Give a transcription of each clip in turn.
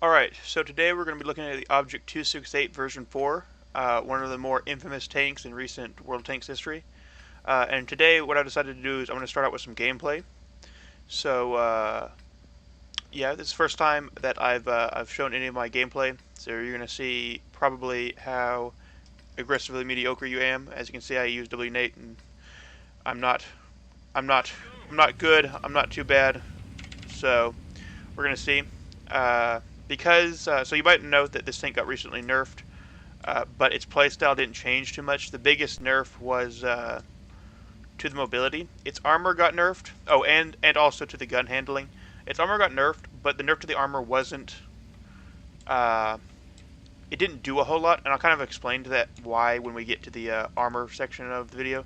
Alright, so today we're going to be looking at the Object 268 version 4, one of the more infamous tanks in recent World of Tanks history. And today what I decided to do is I'm going to start out with some gameplay. So yeah, this is the first time that I've shown any of my gameplay, so you're going to see probably how aggressively mediocre you am. As you can see, I use W8 and I'm not I'm not I'm not good, I'm not too bad. So we're going to see. So you might note that this tank got recently nerfed, but its playstyle didn't change too much. The biggest nerf was to the mobility. Its armor got nerfed. Oh, and also to the gun handling. Its armor got nerfed, but the nerf to the armor wasn't. It didn't do a whole lot, and I'll kind of explain to that why when we get to the armor section of the video.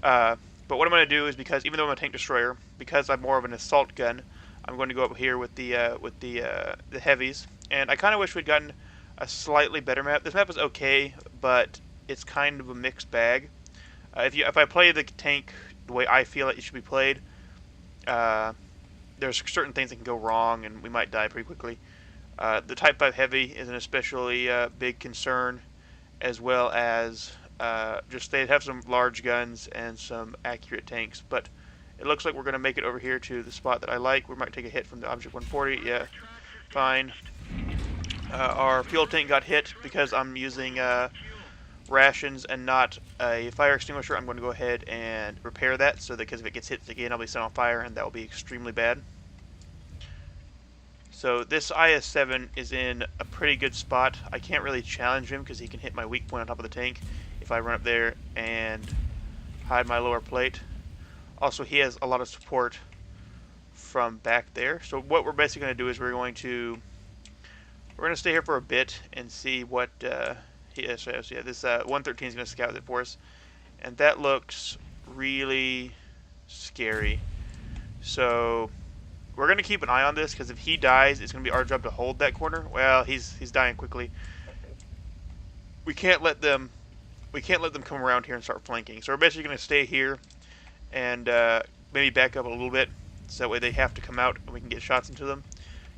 But what I'm going to do is, because even though I'm a tank destroyer, because I'm more of an assault gun, I'm going to go up here with the heavies, and I kind of wish we'd gotten a slightly better map. This map is okay, but it's kind of a mixed bag. If I play the tank the way I feel it should be played, there's certain things that can go wrong, and we might die pretty quickly. The Type 5 Heavy is an especially big concern, as well as just they have some large guns and some accurate tanks, but it looks like we're going to make it over here to the spot that I like. We might take a hit from the Object 140. Yeah, fine. Our fuel tank got hit because I'm using rations and not a fire extinguisher. I'm going to go ahead and repair that, so that because if it gets hit again, I'll be set on fire, and that will be extremely bad. So this IS-7 is in a pretty good spot. I can't really challenge him because he can hit my weak point on top of the tank if I run up there and hide my lower plate. Also, he has a lot of support from back there. So what we're basically going to do is we're going to stay here for a bit and see what he is. So yeah, this 113 is going to scout it for us, and that looks really scary. So we're going to keep an eye on this, because if he dies, it's going to be our job to hold that corner. Well, he's dying quickly. We can't let them come around here and start flanking. So we're basically going to stay here and maybe back up a little bit, so that way they have to come out and we can get shots into them.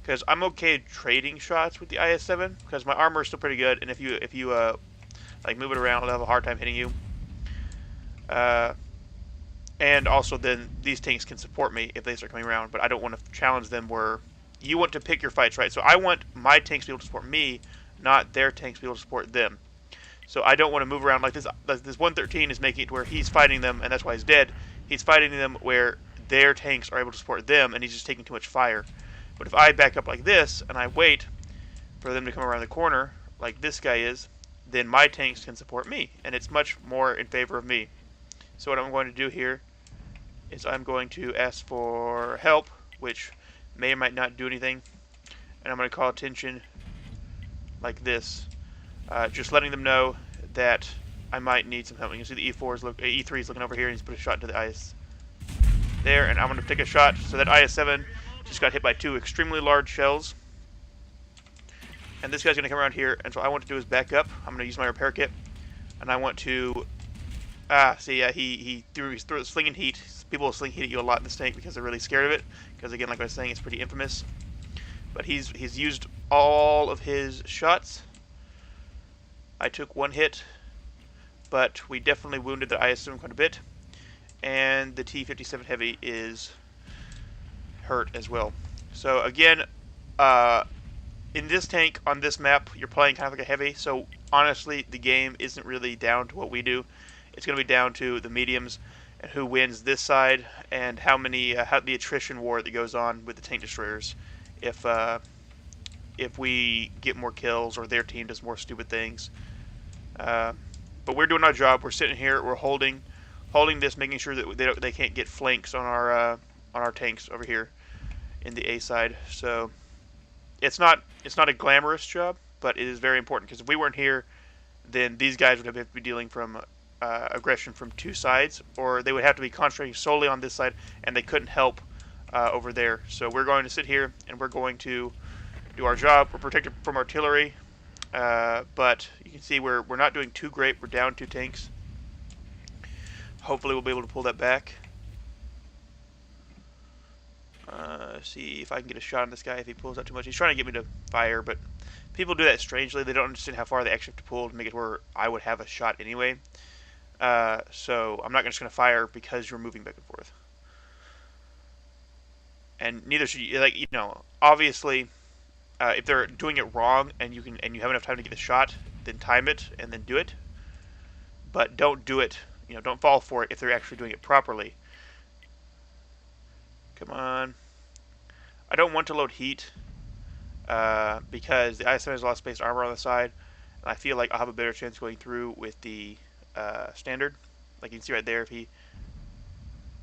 Because I'm okay trading shots with the IS-7, because my armor is still pretty good, and if you like move it around, I'll have a hard time hitting you. And also then these tanks can support me if they start coming around, but I don't want to challenge them where you want to pick your fights, right? So I want my tanks to be able to support me, not their tanks to be able to support them. So I don't want to move around like this. This 113 is making it where he's fighting them, and that's why he's dead. He's fighting them where their tanks are able to support them, and he's just taking too much fire. But if I back up like this, and I wait for them to come around the corner, like this guy is, then my tanks can support me, and it's much more in favor of me. So what I'm going to do here is I'm going to ask for help, which may or might not do anything, and I'm going to call attention like this, just letting them know that I might need some help. You can see the E3 is looking over here, and he's put a shot into the IS there, and I'm going to take a shot. So that IS-7 just got hit by 2 extremely large shells, and this guy's going to come around here, and so what I want to do is back up. I'm going to use my repair kit, and I want to he threw slinging heat. People will sling heat at you a lot in this tank because they're really scared of it, because again, like I was saying, it's pretty infamous. But he's used all of his shots. I took 1 hit, but we definitely wounded the IS-7 quite a bit, and the T-57 Heavy is hurt as well. So again, in this tank on this map, you're playing kind of like a heavy. So honestly, the game isn't really down to what we do. It's going to be down to the mediums and who wins this side, and how the attrition war that goes on with the tank destroyers. If we get more kills or their team does more stupid things. But we're doing our job. We're sitting here. We're holding this, making sure that they can't get flanks on our tanks over here in the A side. So it's not a glamorous job, but it is very important, because if we weren't here, then these guys would have to be dealing from aggression from 2 sides, or they would have to be concentrating solely on this side, and they couldn't help over there. So we're going to sit here, and we're going to do our job. We're protected from artillery, but you can see we're not doing too great. We're down 2 tanks. Hopefully we'll be able to pull that back. See if I can get a shot on this guy if he pulls out too much. He's trying to get me to fire, but people do that strangely. They don't understand how far they actually have to pull to make it where I would have a shot anyway. So I'm not just going to fire because you're moving back and forth. And neither should you. Like, obviously, if they're doing it wrong and you have enough time to get the shot, then time it and then do it. But don't do it. Don't fall for it if they're actually doing it properly. Come on. I don't want to load heat because the ISM has a lot of spaced armor on the side. And I feel like I'll have a better chance going through with the standard. Like you can see right there, if he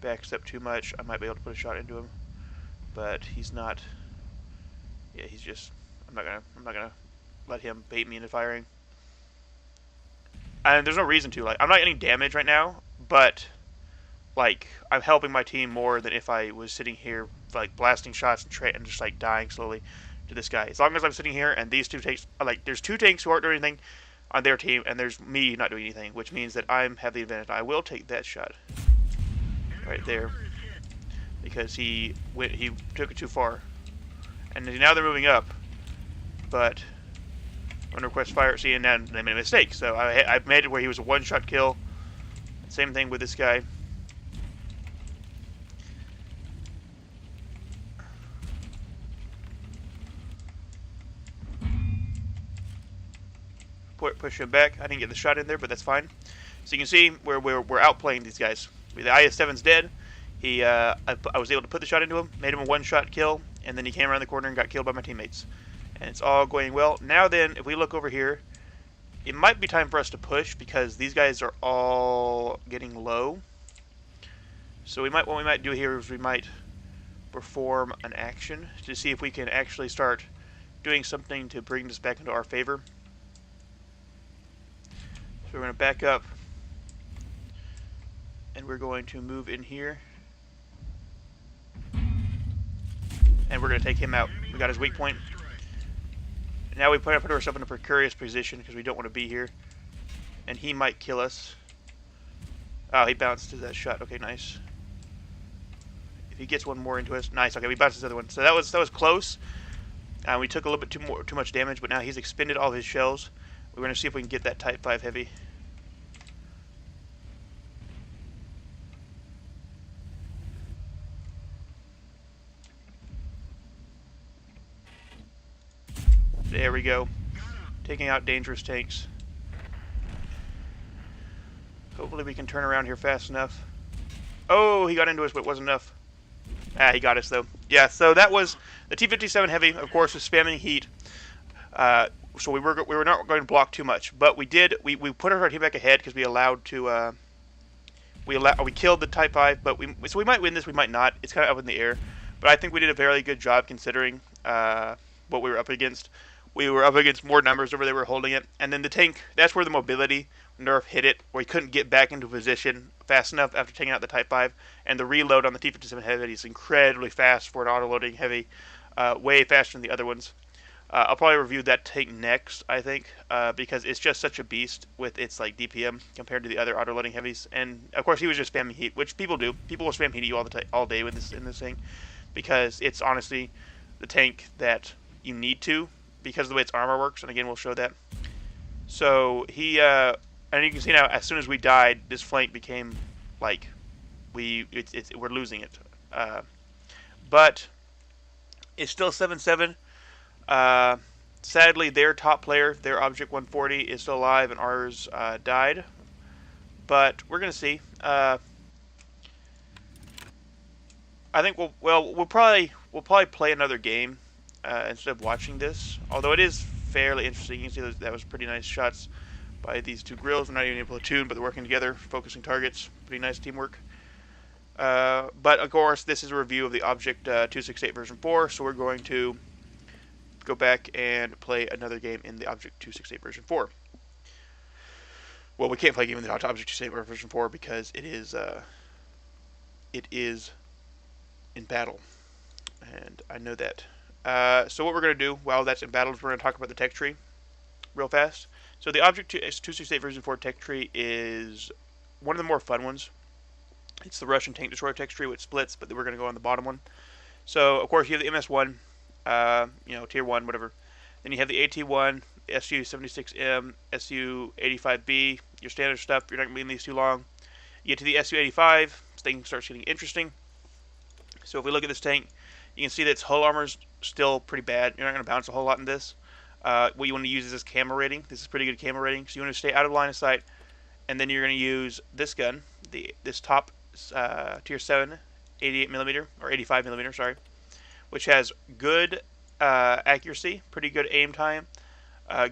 backs up too much, I might be able to put a shot into him. But he's not. Yeah, he's just. I'm not gonna let him bait me into firing. And there's no reason to. Like, I'm not getting damage right now, but like I'm helping my team more than if I was sitting here like blasting shots and just like dying slowly to this guy. As long as I'm sitting here and these two tanks, like there's two tanks who aren't doing anything on their team, and there's me not doing anything, which means that I have the advantage. I will take that shot right there because he took it too far, and now they're moving up. But I'm gonna request fire. See, and then they made a mistake. So I made it where he was a one-shot kill. Same thing with this guy. Push him back. I didn't get the shot in there, but that's fine. So you can see we're outplaying these guys. The IS-7's dead. I was able to put the shot into him, made him a one-shot kill, and then he came around the corner and got killed by my teammates. And it's all going well. Now then, if we look over here, it might be time for us to push because these guys are all getting low. So what we might do here is we might perform an action to see if we can actually start doing something to bring this back into our favor. So we're going to back up, and we're going to move in here, and we're going to take him out. We got his weak point. Now we put ourselves in a precarious position because we don't want to be here, and he might kill us. Oh, he bounced to that shot. Okay, nice. If he gets one more into us, nice. Okay, we bounced the other one. So that was close. We took a little bit too much damage, but now he's expended all his shells. We're going to see if we can get that Type 5 heavy. There we go. Taking out dangerous tanks. Hopefully we can turn around here fast enough. Oh, he got into us, but it wasn't enough. Ah, he got us, though. Yeah, so that was the T-57 Heavy, of course, was spamming heat. So we were not going to block too much, but we put our team back ahead because we allowed to we killed the Type 5, but so we might win this, we might not. It's kind of up in the air, but I think we did a very good job considering what we were up against. We were up against more numbers over there, we were holding it, and then the tank. That's where the mobility nerf hit it, where he couldn't get back into position fast enough after taking out the Type 5, and the reload on the T-57 Heavy is incredibly fast for an auto-loading heavy, way faster than the other ones. I'll probably review that tank next, I think, because it's just such a beast with its like DPM compared to the other auto-loading heavies. And of course, he was just spamming heat, which people do. People will spam heat at you all day with in this thing, because it's honestly the tank that you need to because of the way its armor works. And again, we'll show that. So and you can see now, as soon as we died, this flank became like we're losing it. But it's still 7-7. Sadly, their top player, their Object 140, is still alive, and ours died. But we're gonna see. I think we'll probably play another game instead of watching this. Although it is fairly interesting. You can see that was pretty nice shots by these two grills. We're not even able to platoon, but they're working together, focusing targets. Pretty nice teamwork. But of course, this is a review of the Object 268 version 4, so we're going to go back and play another game in the Object 268 version 4. Well, we can't play a game in the Object 268 version 4 because it is in battle, and I know that. So what we're going to do while that's in battle is we're going to talk about the tech tree real fast. So the Object 268 version 4 tech tree is one of the more fun ones. It's the Russian tank destroyer tech tree with splits, but we're going to go on the bottom one. So of course you have the MS1, tier 1, whatever. Then you have the AT1, SU-76M, SU-85B, your standard stuff. You're not going to be in these too long. You get to the SU-85, this thing starts getting interesting. So if we look at this tank, you can see that its hull armor is still pretty bad. You're not going to bounce a whole lot in this. What you want to use is this camera rating. This is pretty good camera rating. So you want to stay out of line of sight, and then you're going to use this gun, this top tier 7, 88 millimeter or 85 millimeter, sorry, which has good accuracy, pretty good aim time,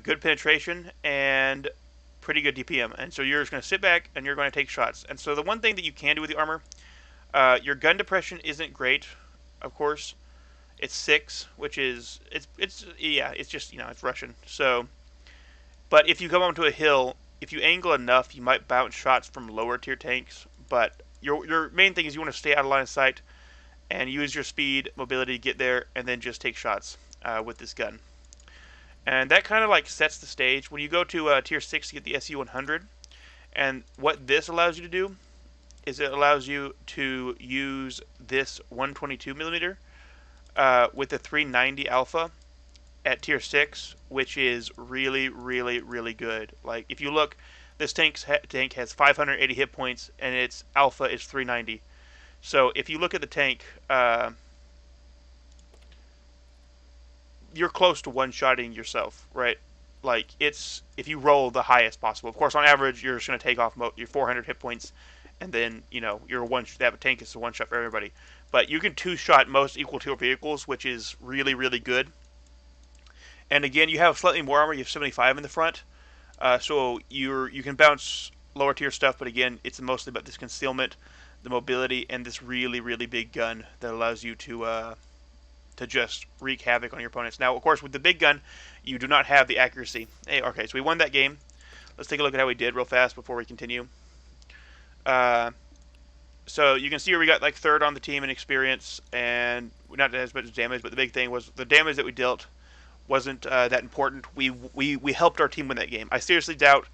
good penetration, and pretty good DPM. And so you're just going to sit back and you're going to take shots. And so the one thing that you can do with the armor, your gun depression isn't great, of course. It's 6, which is it's just it's Russian. So, but if you come onto a hill, if you angle enough, you might bounce shots from lower tier tanks. But your main thing is you want to stay out of line of sight and use your speed, mobility to get there, and then just take shots with this gun. And that kind of like sets the stage. When you go to tier 6, you get the SU-100, and what this allows you to do is it allows you to use this 122 millimeter with the 390 alpha at tier 6, which is really, really, really good. Like if you look, this tank has 580 hit points, and its alpha is 390. So if you look at the tank, you're close to one-shotting yourself, right? Like if you roll the highest possible. Of course, on average, you're just going to take off your 400 hit points, and then you're that tank is a one shot for everybody. But you can two-shot most equal tier vehicles, which is really, really good. And again, you have slightly more armor. You have 75 in the front, so you can bounce lower tier stuff. But again, it's mostly about this concealment, the mobility, and this really, really big gun that allows you to just wreak havoc on your opponents. Now, of course, with the big gun, you do not have the accuracy. Hey, okay, so we won that game. Let's take a look at how we did real fast before we continue. So you can see here we got like third on the team in experience, and not as much damage, but the big thing was the damage that we dealt wasn't that important. We helped our team win that game. I seriously doubt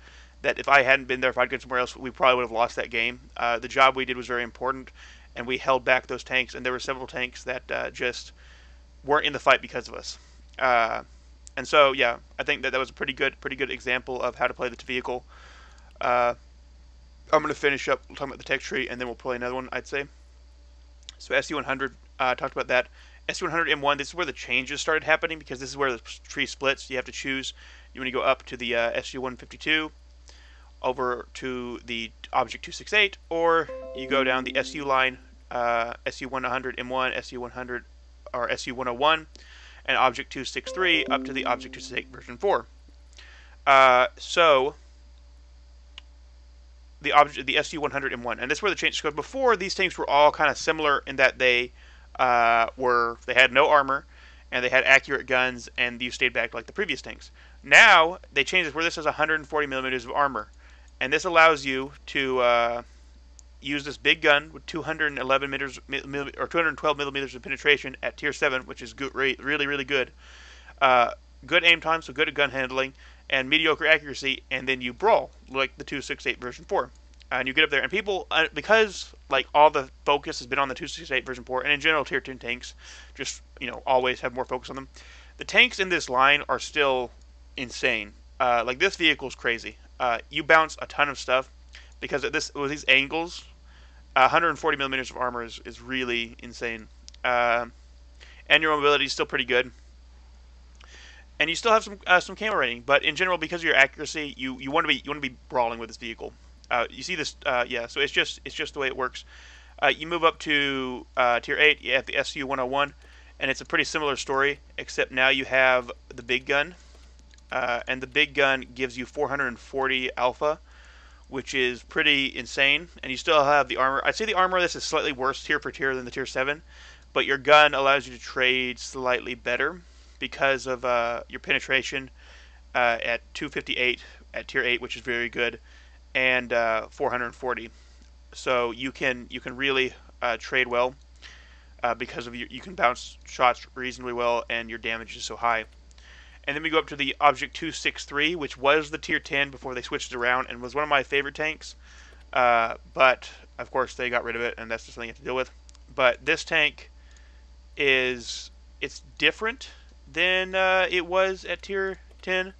that if I hadn't been there, if I'd gone somewhere else, we probably would have lost that game. The job we did was very important, and we held back those tanks, and there were several tanks that just weren't in the fight because of us. And so, yeah, I think that was a pretty good example of how to play the vehicle. I'm going to finish up talking about the tech tree, and then we'll play another one, I'd say. So SU-100, talked about that. SU-100M1, this is where the changes started happening, because this is where the tree splits. You have to choose. You want to go up to the SU-152, over to the Object 268, or you go down the SU line, SU-100M1, SU-100, or SU-101, and Object 263 up to the Object 268 version 4. So the SU-100M1, and this is where the changes go. Before, these tanks were all kind of similar in that they had no armor, and they had accurate guns, and you stayed back like the previous tanks. Now they changed it where this has 140 millimeters of armor, and this allows you to use this big gun with 212 millimeters of penetration at tier 7, which is good, really, really good. Good aim time, so good at gun handling, and mediocre accuracy, and then you brawl like the 268 version 4. And you get up there, and people, because like all the focus has been on the 268 version 4, and in general tier 10 tanks just always have more focus on them. The tanks in this line are still insane. Like this vehicle is crazy. You bounce a ton of stuff because with these angles. 140 millimeters of armor is really insane, and your mobility is still pretty good. And you still have some camera rating, but in general, because of your accuracy, you want to be brawling with this vehicle. You see this, yeah. So it's just the way it works. You move up to tier 8. You have the SU-101, and it's a pretty similar story, except now you have the big gun, and the big gun gives you 440 alpha, which is pretty insane. And you still have the armor. I'd say the armor of this is slightly worse tier per tier than the tier 7, but your gun allows you to trade slightly better because of your penetration at 258 at tier 8, which is very good, and 440. So you can really trade well because of you can bounce shots reasonably well, and your damage is so high. And then we go up to the Object 263, which was the tier 10 before they switched it around, and was one of my favorite tanks. But of course they got rid of it, and that's just something you have to deal with. But this tank is it's different than it was at tier 10.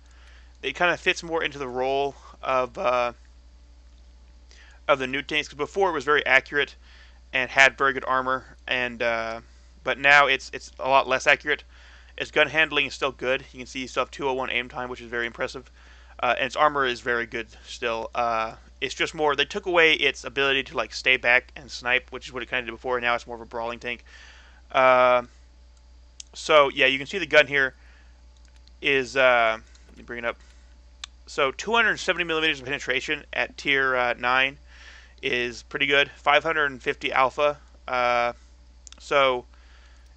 It kind of fits more into the role of the new tanks, because before it was very accurate and had very good armor, and but now it's a lot less accurate. Its gun handling is still good. You can see you still have 201 aim time, which is very impressive, and its armor is very good still. It's just more they took away its ability to like stay back and snipe, which is what it kind of did before. And now it's more of a brawling tank. Uh, so yeah, you can see the gun here is let me bring it up. So 270 millimeters of penetration at tier 9 is pretty good. 550 alpha. So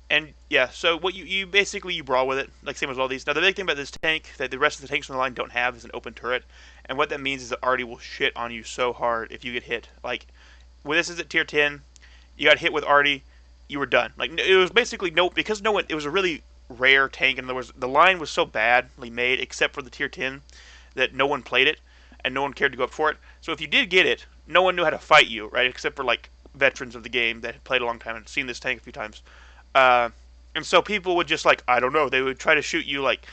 and yeah, so what you basically you brawl with it, like same as all these. Now the big thing about this tank that the rest of the tanks on the line don't have is an open turret, and what that means is that Artie will shit on you so hard if you get hit. Like when this is at tier 10, you got hit with Artie, you were done. Like it was basically because no one. It was a really rare tank, and the line was so badly made, except for the tier 10, that no one played it, and no one cared to go up for it. So if you did get it, no one knew how to fight you, right? Except for like veterans of the game that had played a long time and seen this tank a few times. Uh, and so people would just like I don't know, they would try to shoot you like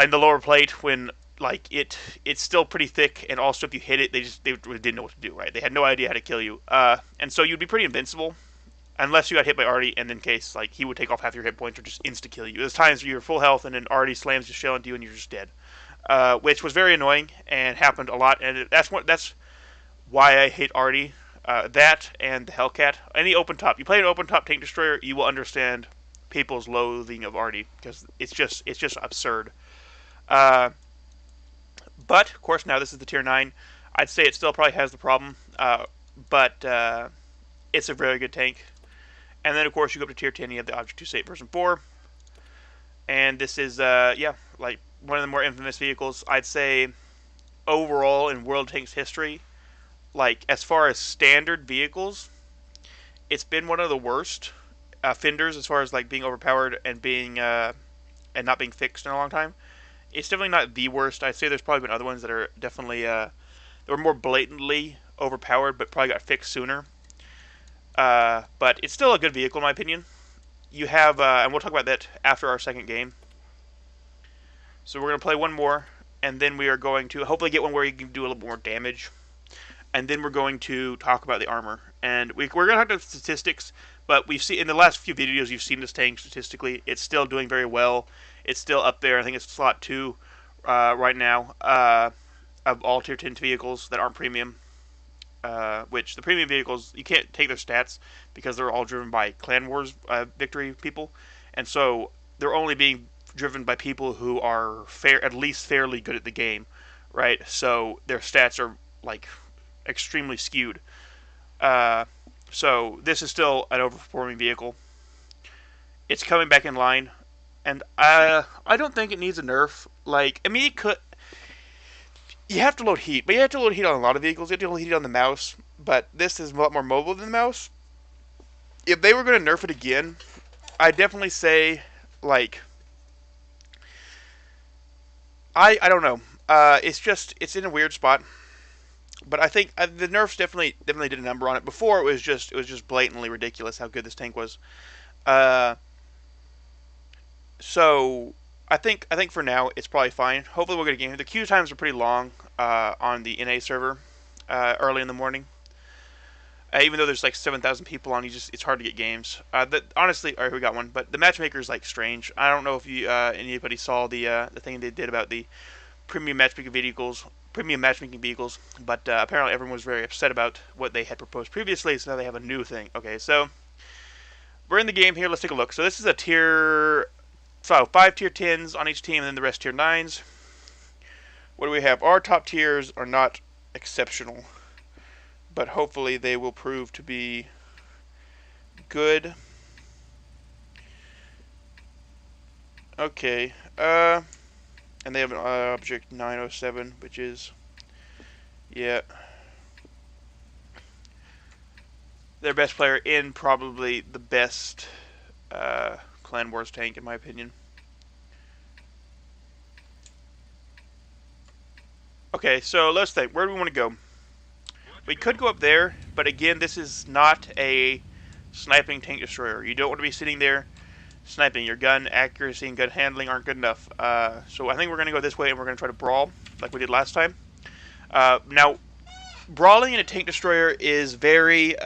in the lower plate when like it's still pretty thick, and also if you hit it, they really didn't know what to do, right? They had no idea how to kill you, and so you'd be pretty invincible unless you got hit by Artie, and in case like he would take off half your hit points or just insta kill you. There's times where you're full health and then Artie slams his shell into you and you're just dead, which was very annoying and happened a lot, and that's why I hate Artie. That and the Hellcat. Any open top. You play an open top tank destroyer, you will understand people's loathing of Artie because it's just absurd. Uh, but of course now this is the tier 9. I'd say it still probably has the problem, but it's a very good tank. And then of course you go up to tier 10, you have the Object 2 version 4, and this is yeah, like one of the more infamous vehicles. I'd say overall in World Tanks history, like as far as standard vehicles, it's been one of the worst fenders as far as like being overpowered and being and not being fixed in a long time. It's definitely not the worst. I'd say there's probably been other ones that are definitely that were more blatantly overpowered, but probably got fixed sooner. But it's still a good vehicle in my opinion. You have, and we'll talk about that after our second game. So we're going to play one more, and then we are going to hopefully get one where you can do a little more damage. And then we're going to talk about the armor. And we're going to talk about statistics, but we've seen in the last few videos you've seen this tank statistically. It's still doing very well. It's still up there. I think it's slot 2 right now of all tier 10 vehicles that aren't premium. Which the premium vehicles, you can't take their stats because they're all driven by Clan Wars victory people. And so they're only being driven by people who are at least fairly good at the game, right? So their stats are like extremely skewed. So this is still an overperforming vehicle. It's coming back in line, and I don't think it needs a nerf. Like, I mean, it could. You have to load heat, but you have to load heat on a lot of vehicles. You have to load heat on the mouse, but this is a lot more mobile than the mouse. If they were going to nerf it again, I'd definitely say, like, I don't know. It's in a weird spot. But I think the nerfs definitely did a number on it. Before it was just blatantly ridiculous how good this tank was. So I think for now it's probably fine. Hopefully we'll get a game. The queue times are pretty long on the NA server early in the morning. Even though there's like 7,000 people on, it's hard to get games. Honestly, all right, we got one. But the matchmaker is like strange. I don't know if you anybody saw the thing they did about the premium matchmaking vehicles. But apparently everyone was very upset about what they had proposed previously, so now they have a new thing. Okay, so we're in the game here. Let's take a look. So this is a tier, so 5 tier 10s on each team, and then the rest tier 9s. What do we have? Our top tiers are not exceptional, but hopefully they will prove to be good. Okay, and they have an Object 907, which is, yeah, their best player in probably the best Clan Wars tank, in my opinion. Okay, so let's think. Where do we want to go? We could go up there, but again, this is not a sniping tank destroyer. You don't want to be sitting there sniping. Your gun accuracy and gun handling aren't good enough. So I think we're going to go this way, and we're going to try to brawl like we did last time. Now, brawling in a tank destroyer is very...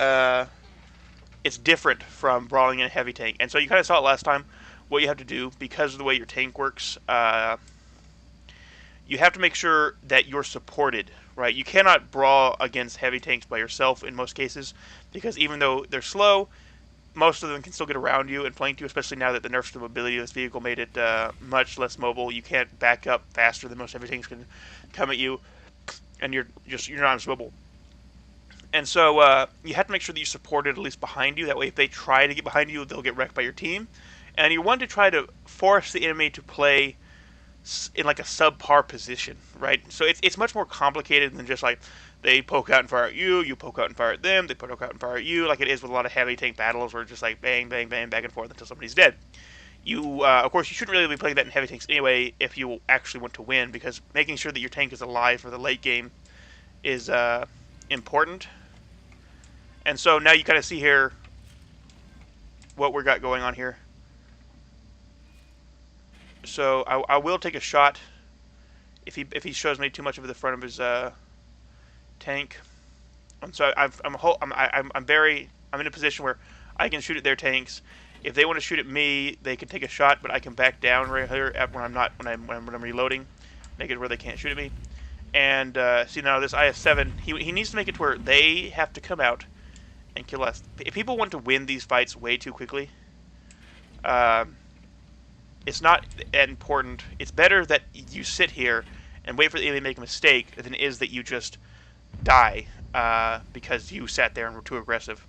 it's different from brawling in a heavy tank. And so you kind of saw it last time. What you have to do, because of the way your tank works, you have to make sure that you're supported, right? You cannot brawl against heavy tanks by yourself in most cases, because even though they're slow, most of them can still get around you and flank you, especially now that the nerfs to mobility of this vehicle made it much less mobile. You can't back up faster than most heavy tanks can come at you, and you're not as mobile. And so you have to make sure that you're supported at least behind you. That way, if they try to get behind you, they'll get wrecked by your team. And you want to try to force the enemy to play in like a subpar position, right? So it's much more complicated than just like they poke out and fire at you, you poke out and fire at them, they poke out and fire at you, like it is with a lot of heavy tank battles where it's just like bang, bang, bang, back and forth until somebody's dead. You, of course, you shouldn't really be playing that in heavy tanks anyway if you actually want to win, because making sure that your tank is alive for the late game is important. And so now you kind of see here what we got going on here. So I will take a shot if he shows me too much of the front of his tank. And so I'm in a position where I can shoot at their tanks. If they want to shoot at me, they can take a shot, but I can back down right here when I'm reloading, make it where they can't shoot at me. And see now this IS-7, he needs to make it to where they have to come out and kill us. If people want to win these fights way too quickly, it's not that important. It's better that you sit here and wait for the enemy to make a mistake than it is that you just die because you sat there and were too aggressive.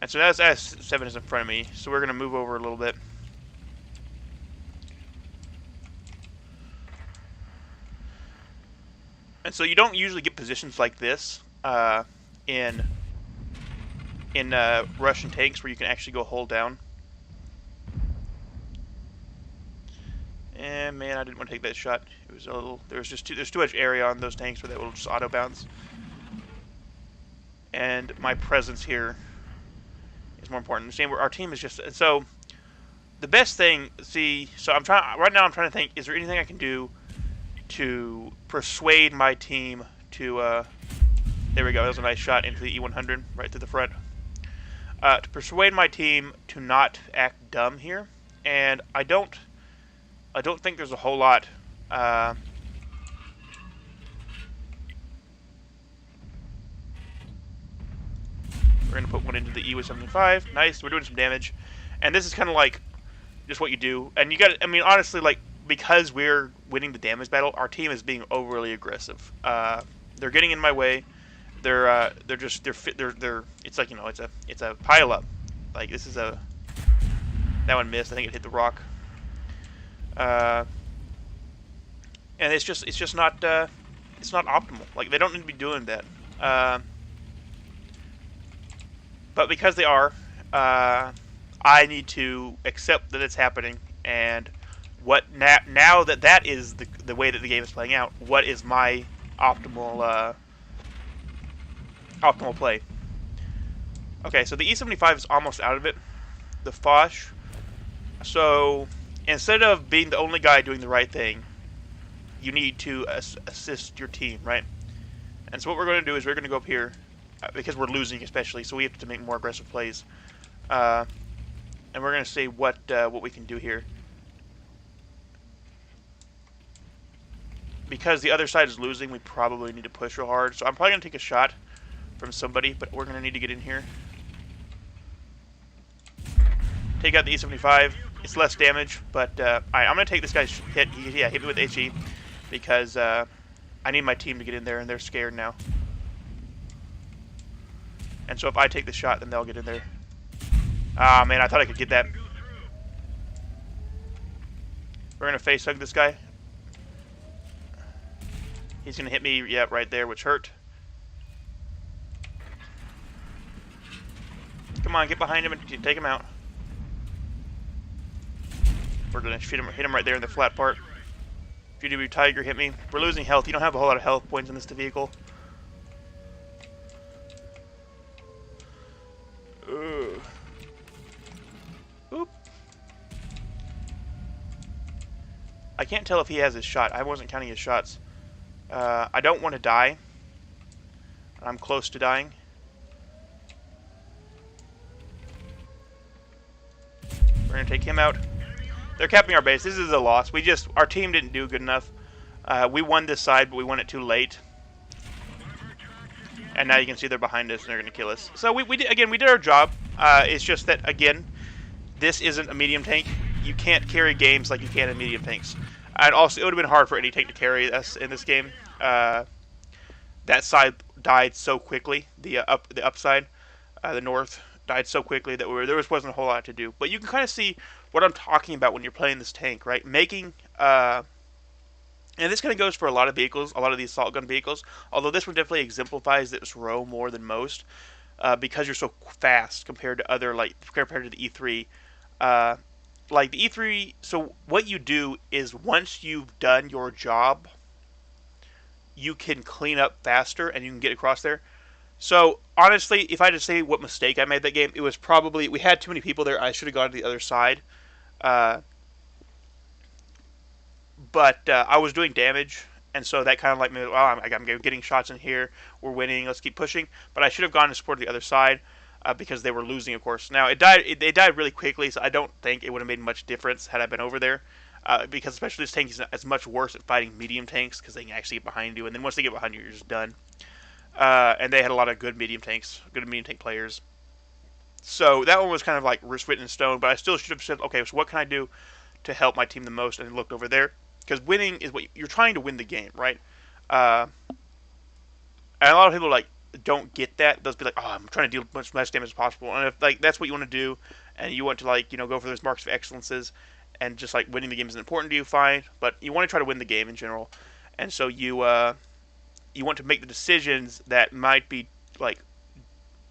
And so that's IS-7 is in front of me, so we're going to move over a little bit. And so you don't usually get positions like this in Russian tanks where you can actually go hold down. And man, I didn't want to take that shot. It was a little. There's too much area on those tanks where that will just auto bounce. And my presence here is more important. Same where our team is just so. The best thing, see, so I'm trying right now. I'm trying to think: is there anything I can do to persuade my team to? There we go. That was a nice shot into the E100 right to the front. To persuade my team to not act dumb here, and I don't think there's a whole lot. We're going to put one into the E75. Nice. We're doing some damage. And this is kind of like just what you do. And you got to, I mean, honestly, like, because we're winning the damage battle, our team is being overly aggressive. They're getting in my way. They're it's like, you know, it's a pile up. Like, this is that one missed. I think it hit the rock. And it's just not optimal. Like, they don't need to be doing that. But because they are, I need to accept that it's happening. And what now that is the way that the game is playing out, what is my optimal play? Okay, so the E75 is almost out of it. The Foch. So instead of being the only guy doing the right thing, you need to assist your team, right? And so what we're going to do is we're going to go up here, because we're losing especially, so we have to make more aggressive plays. And we're going to see what we can do here. Because the other side is losing, we probably need to push real hard. So I'm probably going to take a shot from somebody, but we're going to need to get in here. Take out the E75. It's less damage, but alright, I'm going to take this guy's hit. Yeah, hit me with HE, because I need my team to get in there, and they're scared now. And so if I take the shot, then they'll get in there. Ah, man, I thought I could get that. We're going to face hug this guy. He's going to hit me, yeah, right there, which hurt. Come on, get behind him and take him out. We're going to hit him right there in the flat part. GW Tiger hit me. We're losing health. You don't have a whole lot of health points in this vehicle. Ugh. Oop. I can't tell if he has his shot. I wasn't counting his shots. I don't want to die. I'm close to dying. We're going to take him out. They're capping our base. This is a loss. Our team didn't do good enough. We won this side, but we won it too late. And now you can see they're behind us and they're going to kill us. So we did our job. It's just that, again, this isn't a medium tank. You can't carry games like you can in medium tanks. And also, it would have been hard for any tank to carry us in this game. That side died so quickly. The upside, the north, died so quickly that there wasn't a whole lot to do. But you can kind of see what I'm talking about when you're playing this tank, right? Making, and this kind of goes for a lot of vehicles, a lot of the assault gun vehicles. Although this one definitely exemplifies this row more than most, because you're so fast compared to compared to the E3. Like the E3, so what you do is once you've done your job, you can clean up faster and you can get across there. So honestly, if I had to say what mistake I made that game, it was probably we had too many people there. I should have gone to the other side, but I was doing damage, and so that kind of like me. Oh, I'm getting shots in here. We're winning. Let's keep pushing. But I should have gone and supported the other side. Because they were losing, of course. Now, they died really quickly, so I don't think it would have made much difference had I been over there. Because especially this tank is much worse at fighting medium tanks, because they can actually get behind you, and then once they get behind you, you're just done. And they had a lot of good medium tank players. So that one was kind of like written in stone, but I still should have said, okay, so what can I do to help my team the most? And I looked over there. Because winning is what you're trying to win the game, right? And a lot of people don't get that. They'll be like, oh, I'm trying to deal as much damage as possible. And if that's what you want to do, and you want to go for those marks of excellences, and just winning the game isn't important to you, fine. But you want to try to win the game in general, and so you want to make the decisions that might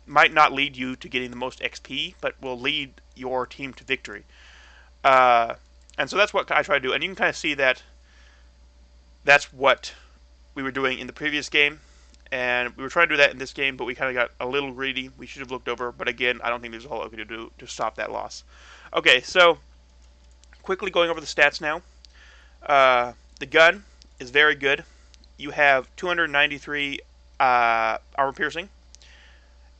not lead you to getting the most XP, but will lead your team to victory. And so that's what I try to do, and you can kind of see that that's what we were doing in the previous game. And we were trying to do that in this game, but we kind of got a little greedy. We should have looked over. But again, I don't think there's a whole lot we could do to stop that loss. Okay, so quickly going over the stats now. The gun is very good. You have 293 armor piercing,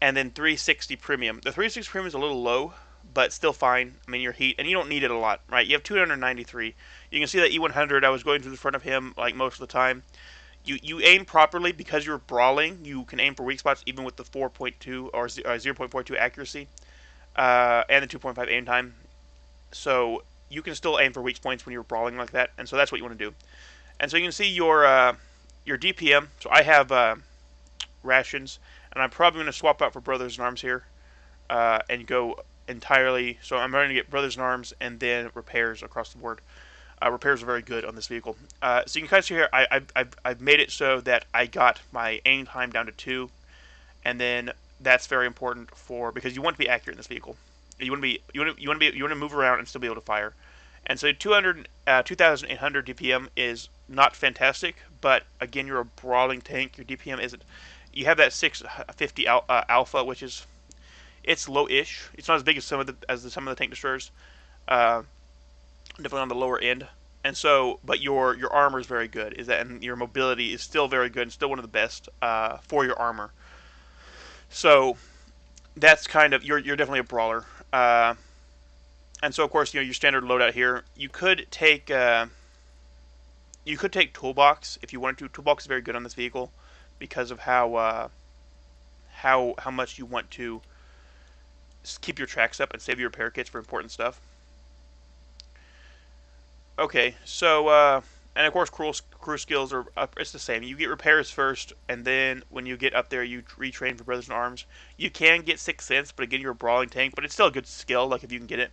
and then 360 premium. The 360 premium is a little low, but still fine. I mean, your heat, and you don't need it a lot, right? You have 293. You can see that E100, I was going through the front of him most of the time. You aim properly because you're brawling. You can aim for weak spots even with the 4.2 or 0.42 accuracy and the 2.5 aim time. So you can still aim for weak points when you're brawling like that, and so that's what you want to do. And so you can see your DPM. So I have rations, and I'm probably going to swap out for Brothers in Arms here and go entirely. So I'm going to get Brothers in Arms and then repairs across the board. Repairs are very good on this vehicle. So you can kind of see here, I've made it so that I got my aim time down to 2, and then that's very important because you want to be accurate in this vehicle. You want to move around and still be able to fire. And so 2,800 DPM is not fantastic, but again, you're a brawling tank. Your DPM isn't. You have that 650 alpha, which is it's low-ish. It's not as big as some of the tank destroyers. Definitely on the lower end, and so, but your armor is very good. And your mobility is still very good, and still one of the best for your armor. So that's kind of you're definitely a brawler. And so of course your standard loadout here. You could take toolbox if you wanted to. Toolbox is very good on this vehicle because of how much you want to keep your tracks up and save your repair kits for important stuff. Okay, so, and of course crew skills are it's the same. You get repairs first, and then when you get up there, you retrain for Brothers in Arms. You can get 6th Sense, but again, you're a brawling tank, but it's still a good skill, if you can get it.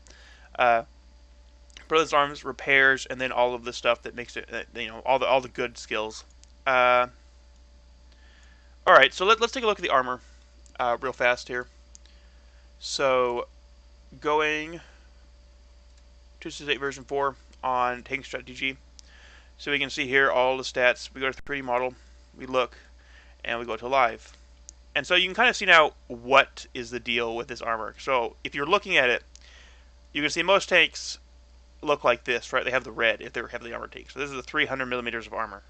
Brothers in Arms, repairs, and then all of the stuff that makes it, all the good skills. Alright, so let's take a look at the armor real fast here. So, going 268 version 4 on Tank Strategy. So we can see here all the stats. We go to the 3D model, we look, and we go to live. And so you can kind of see now what is the deal with this armor. So if you're looking at it, you can see most tanks look like this, right? They have the red if they're heavily armored tanks. So this is the 300 millimeters of armor.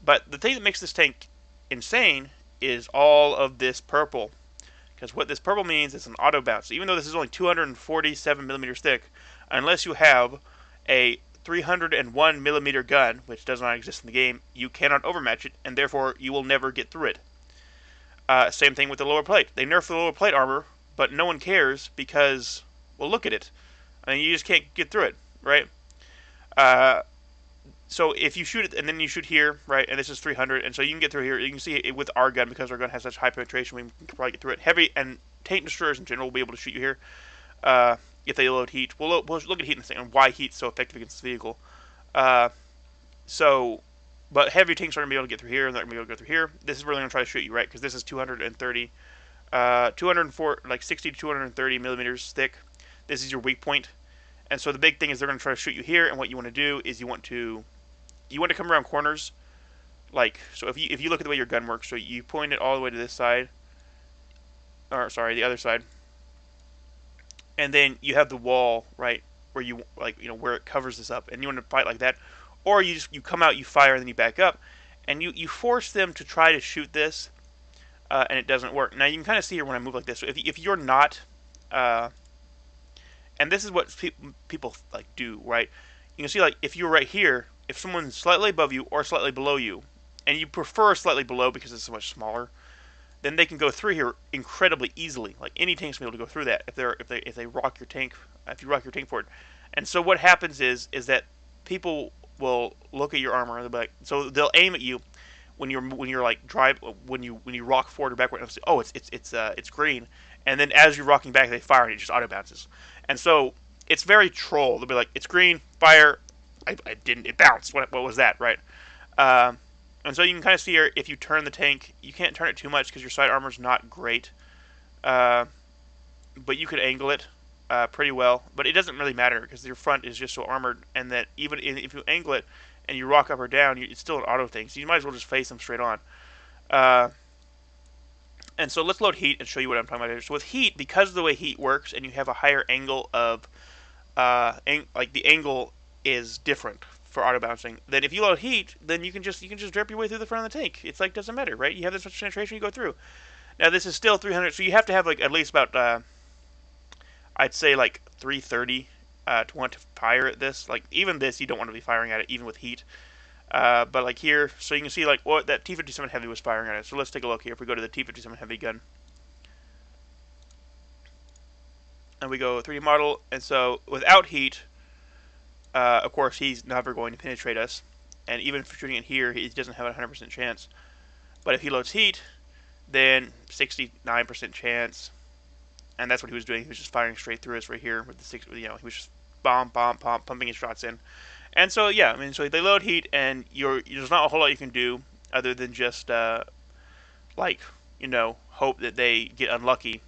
But the thing that makes this tank insane is all of this purple. Because what this purple means is an auto bounce. So even though this is only 247 millimeters thick, unless you have a 301 millimeter gun, which does not exist in the game, you cannot overmatch it, and therefore you will never get through it. Same thing with the lower plate. They nerfed the lower plate armor, but no one cares because, well, look at it. I mean, you just can't get through it, right? Uh, so if you shoot it and then you shoot here, right, and this is 300, and so you can get through here. You can see it with our gun because our gun has such high penetration. We can probably get through it. Heavy and tank destroyers in general will be able to shoot you here if they load heat. We'll look at heat in a second and why heat's so effective against this vehicle. Uh, so, but heavy tanks are going to be able to get through here, and they're going to be able to go through here. This is where they're going to try to shoot you, right? Because this is 230, 204, like 60 to 230 millimeters thick. This is your weak point. And so the big thing is they're going to try to shoot you here, and what you want to do is you want to come around corners, like, so if you look at the way your gun works, so you point it all the way to this side, or sorry, the other side, and then you have the wall, right, where you, like, where it covers this up, and you want to fight like that, or you come out, you fire, and then you back up, and you force them to try to shoot this, and it doesn't work. Now you can kind of see here when I move like this, so if you're not, and this is what people like do, right, you can see, like, if you're right here, if someone's slightly above you or slightly below you, and you prefer slightly below because it's so much smaller, then they can go through here incredibly easily. Like, any tank's able to go through that if they rock your tank, if you rock your tank forward. And so what happens is that people will look at your armor and they'll be like, so they'll aim at you when you're like when you rock forward or backward and say, oh, it's green, and then as you're rocking back they fire and it just auto bounces. And so it's very troll. They'll be like, it's green, fire. It bounced. What was that, right? And so you can kind of see here, if you turn the tank, you can't turn it too much because your side armor is not great. But you could angle it pretty well. But it doesn't really matter because your front is just so armored, and that even if you angle it and you rock up or down, it's still an auto thing. So you might as well just face them straight on. And so let's load heat and show you what I'm talking about here. So with heat, because of the way heat works, and you have a higher angle of, like the angle is different for auto bouncing. Then if you load heat, then you can just drip your way through the front of the tank. It's like, doesn't matter, right? You have this much penetration, you go through. Now this is still 300, so you have to have like at least about I'd say like 330 to want to fire at this. Like even this, you don't want to be firing at it even with heat. But like here, so you can see like what that T-57 Heavy was firing at it. So let's take a look here. If we go to the T-57 Heavy gun, and we go 3D model, and so without heat, of course, he's never going to penetrate us. And even if shooting it here, he doesn't have a 100% chance. But if he loads heat, then 69% chance. And that's what he was doing. He was just firing straight through us right here with the he was just pumping his shots in. And so, yeah, I mean, so they load heat, and there's not a whole lot you can do other than just, like, hope that they get unlucky.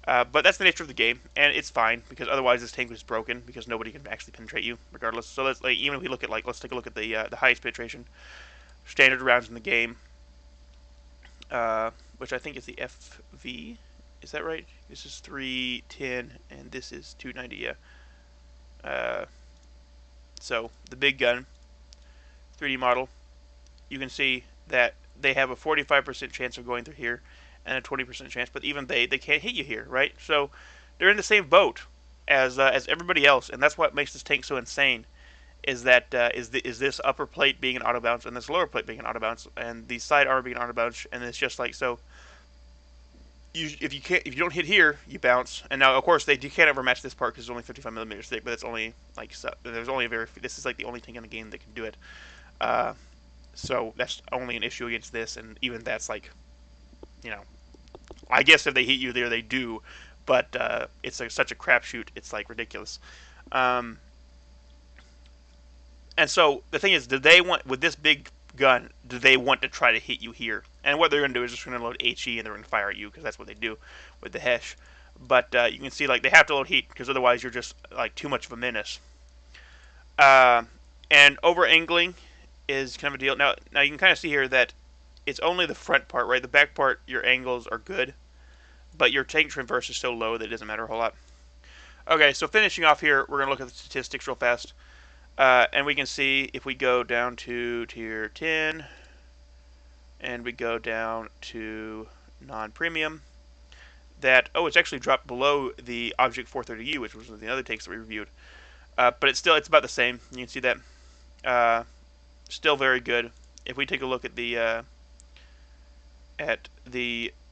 But that's the nature of the game, and it's fine because otherwise this tank was broken because nobody can actually penetrate you, regardless. So let's even if we look at let's take a look at the highest penetration standard rounds in the game, which I think is the FV. Is that right? This is 310 and this is 290. Yeah. So the big gun, 3D model, you can see that they have a 45% chance of going through here, and a 20% chance, but even they can't hit you here, right? So they're in the same boat as everybody else, and that's what makes this tank so insane. Is that is this upper plate being an auto bounce and this lower plate being an auto bounce, and the side armor being an auto bounce, and it's just like so. If you don't hit here, you bounce. And now, of course, you can't ever match this part because it's only 55 millimeters thick, but it's only like there's only this is like the only tank in the game that can do it. So that's only an issue against this, and even that's like, I guess if they hit you there, they do, but it's such a crapshoot. It's like ridiculous. And so the thing is, do they want with this big gun? Do they want to try to hit you here? And what they're going to do is just going to load HE and they're going to fire at you because that's what they do with the Hesh. But you can see like they have to load heat because otherwise you're just like too much of a menace. And over angling is kind of a deal. Now you can kind of see here that it's only the front part, right? The back part, your angles are good, but your tank traverse is so low that it doesn't matter a whole lot. Okay, so finishing off here, we're going to look at the statistics real fast. And we can see if we go down to tier 10 and we go down to non-premium that, oh, it's actually dropped below the Object 430U, which was one of the other tanks that we reviewed. But it's about the same. You can see that. Still very good. If we take a look at the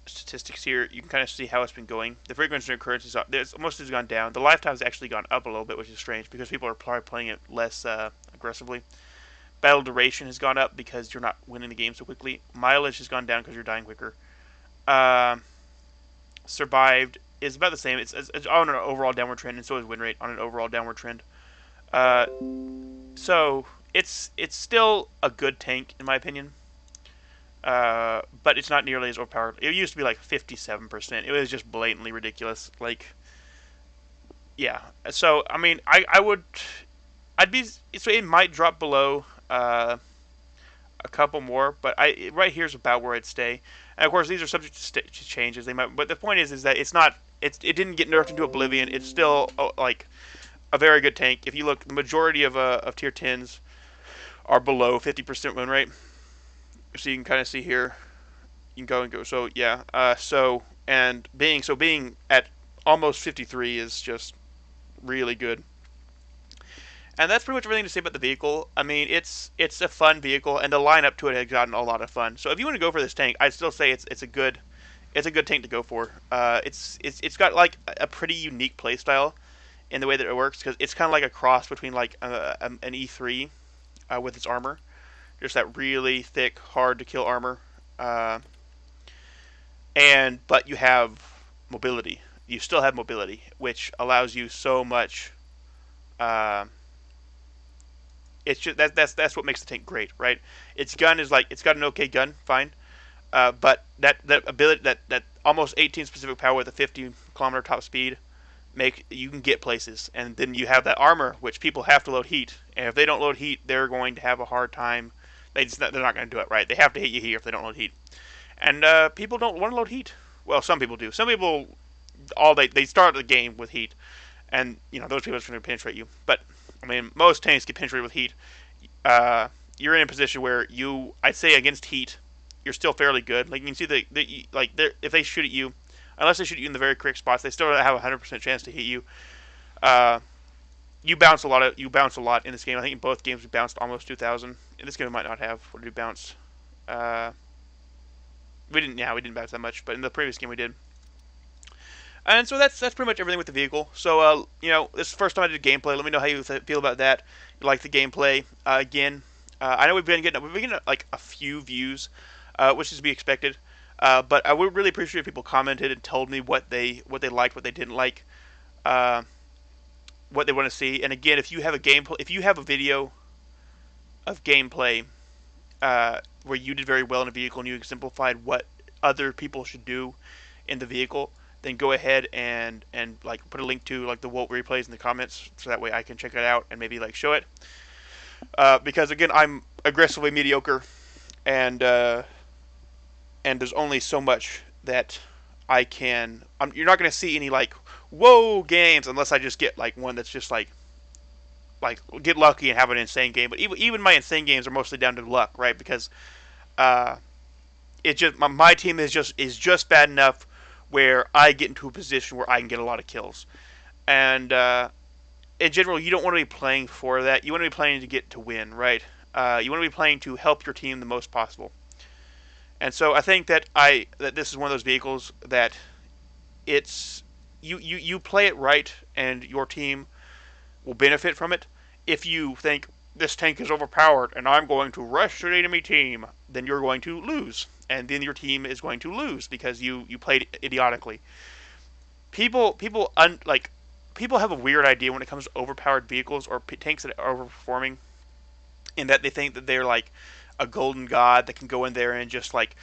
statistics here, you can kind of see how it's been going. The frequency of occurrence is up. Most has gone down. The lifetime has actually gone up a little bit, which is strange because people are probably playing it less aggressively. Battle duration has gone up because you're not winning the game so quickly. Mileage has gone down because you're dying quicker. Survived is about the same. It's on an overall downward trend, and so is win rate on an overall downward trend. So it's still a good tank in my opinion. But it's not nearly as overpowered. It used to be like 57%. It was just blatantly ridiculous. Like, yeah. So I mean, I'd be so it might drop below a couple more, but right here's about where I'd stay. And of course, these are subject to changes. They might, but the point is that it's not. It didn't get nerfed into oblivion. It's still like a very good tank. If you look, the majority of tier 10s are below 50% win rate. So you can kind of see here. You can go and go. So yeah. Being at almost 53 is just really good. And that's pretty much everything to say about the vehicle. I mean, it's a fun vehicle, and the lineup to it has gotten a lot of fun. So if you want to go for this tank, I'd still say it's a good tank to go for. It's got like a pretty unique playstyle in the way that it works because it's kind of like a cross between like an E3 with its armor, just that really thick, hard to kill armor, but you have mobility. You still have mobility, which allows you so much. It's just that's what makes the tank great, right? Its gun is like it's got an okay gun, fine, but that ability that almost 18 specific power with a 50-kilometer top speed you can get places, and then you have that armor, which people have to load heat, and if they don't load heat, they're going to have a hard time. They're not going to do it right. They have to hit you here if they don't load heat, and people don't want to load heat. Well, some people do. Some people they start the game with heat, and those people are going to penetrate you, but. I mean, most tanks get penetrated with heat. You're in a position where I'd say against heat, you're still fairly good. Like you can see if they shoot at you, unless they shoot you in the very correct spots, they still have a 100% chance to hit you. You bounce a lot. You bounce a lot in this game. I think in both games we bounced almost 2,000. In this game we might not have. What did we bounce? We didn't. Yeah, we didn't bounce that much, but in the previous game we did. And so that's pretty much everything with the vehicle. So this is the first time I did gameplay. Let me know how you feel about that. You like the gameplay? Again, I know we've been getting like a few views, which is to be expected. But I would really appreciate if people commented and told me what they liked, what they didn't like, what they want to see. And again, if you have a video of gameplay where you did very well in a vehicle and you exemplified what other people should do in the vehicle, then go ahead and like put a link to like the WoT replays in the comments, so that way I can check it out and maybe like show it. Because again, I'm aggressively mediocre, and there's only so much that I can. You're not going to see any like whoa games unless I just get like one that's just like get lucky and have an insane game. But even my insane games are mostly down to luck, right? Because it just my team is just bad enough where I get into a position where I can get a lot of kills. And in general, you don't want to be playing for that. You want to be playing to win, right? You want to be playing to help your team the most possible. And so I think that this is one of those vehicles that you play it right and your team will benefit from it. If you think this tank is overpowered and I'm going to rush the enemy team, then you're going to lose. And then your team is going to lose because you played idiotically. People have a weird idea when it comes to overpowered vehicles or tanks that are overperforming, in that they think that they're like a golden god that can go in there and just like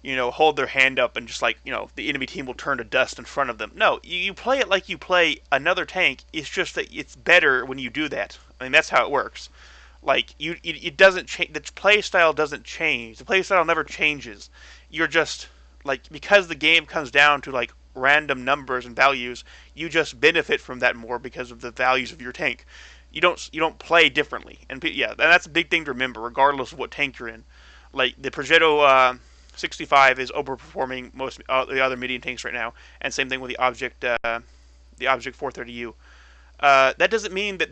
hold their hand up and just like the enemy team will turn to dust in front of them. No, you play it like you play another tank. It's just that it's better when you do that. I mean, that's how it works. Like it doesn't change. The play style doesn't change. The play style never changes. You're just like, because the game comes down to like random numbers and values. You just benefit from that more because of the values of your tank. You don't play differently, and yeah, that's a big thing to remember, regardless of what tank you're in. Like the Progetto 65 is overperforming most the other medium tanks right now, and same thing with the Object 430U. That doesn't mean that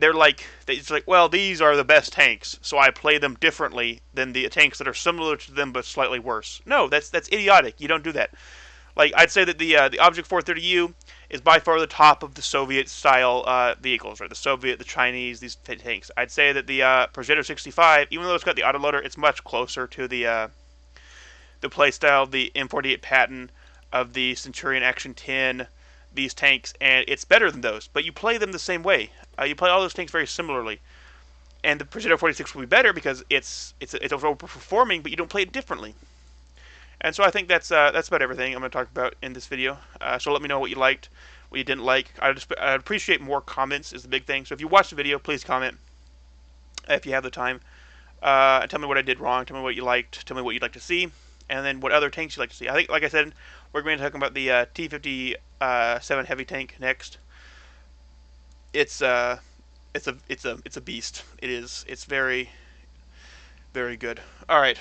it's like, well, these are the best tanks, so I play them differently than the tanks that are similar to them but slightly worse. No, that's idiotic. You don't do that. Like, I'd say that the Object 430U is by far the top of the Soviet style vehicles, right? The Soviet, the Chinese, these tanks. I'd say that the Progetto 65, even though it's got the autoloader, it's much closer to the playstyle, the M48 Patton of the Centurion Action 10, these tanks, and it's better than those. But you play them the same way. You play all those tanks very similarly, and the Progetto 46 will be better because it's overperforming, but you don't play it differently. And so I think that's about everything I'm going to talk about in this video. So let me know what you liked, what you didn't like. I'd appreciate more comments is the big thing. So if you watch the video, please comment if you have the time. Tell me what I did wrong. Tell me what you liked. Tell me what you'd like to see, and then what other tanks you'd like to see. I think, like I said, we're going to talk about the T-57 heavy tank next. It's a beast. It is. It's very, very good. All right.